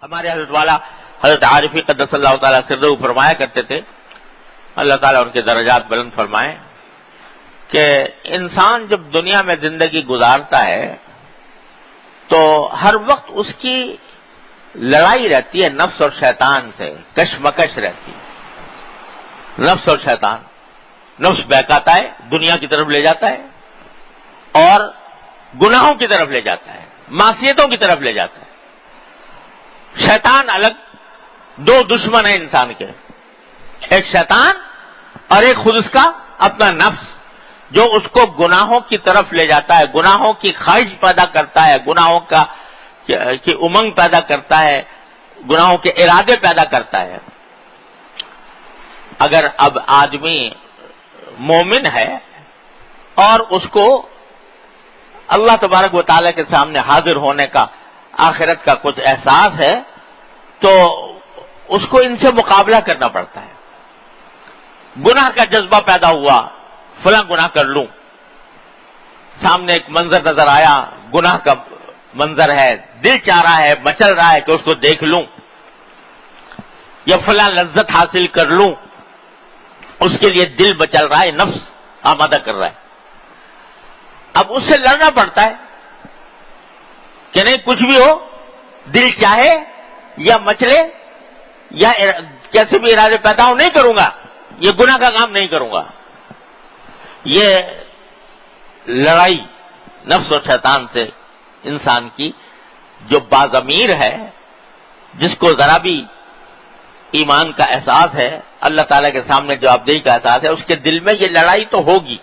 ہمارے حضرت والا حضرت عارفی قدس اللہ تعالیٰ سرہ فرمایا کرتے تھے، اللہ تعالیٰ ان کے درجات بلند فرمائے، کہ انسان جب دنیا میں زندگی گزارتا ہے تو ہر وقت اس کی لڑائی رہتی ہے نفس اور شیطان سے، کشمکش رہتی ہے۔ نفس اور شیطان، نفس بہکاتا ہے، دنیا کی طرف لے جاتا ہے اور گناہوں کی طرف لے جاتا ہے، معصیتوں کی طرف لے جاتا ہے۔ شیطان الگ، دو دشمن ہیں انسان کے، ایک شیطان اور ایک خود اس کا اپنا نفس، جو اس کو گناہوں کی طرف لے جاتا ہے، گناہوں کی خواہش پیدا کرتا ہے، گناہوں کی امنگ پیدا کرتا ہے، گناہوں کے ارادے پیدا کرتا ہے۔ اگر اب آدمی مومن ہے اور اس کو اللہ تبارک و تعالیٰ کے سامنے حاضر ہونے کا، آخرت کا کچھ احساس ہے، تو اس کو ان سے مقابلہ کرنا پڑتا ہے۔ گناہ کا جذبہ پیدا ہوا، فلاں گناہ کر لوں، سامنے ایک منظر نظر آیا، گناہ کا منظر ہے، دل چاہ رہا ہے، مچل رہا ہے کہ اس کو دیکھ لوں، یا فلاں لذت حاصل کر لوں، اس کے لیے دل مچل رہا ہے، نفس آمادہ کر رہا ہے۔ اب اس سے لڑنا پڑتا ہے کہ نہیں، کچھ بھی ہو، دل چاہے یا مچلے یا کیسے بھی ارادے پیدا ہو، نہیں کروں گا، یہ گناہ کا کام نہیں کروں گا۔ یہ لڑائی نفس اور شیطان سے انسان کی جو باضمیر ہے، جس کو ذرا بھی ایمان کا احساس ہے، اللہ تعالیٰ کے سامنے جوابدہی کا احساس ہے، اس کے دل میں یہ لڑائی تو ہوگی۔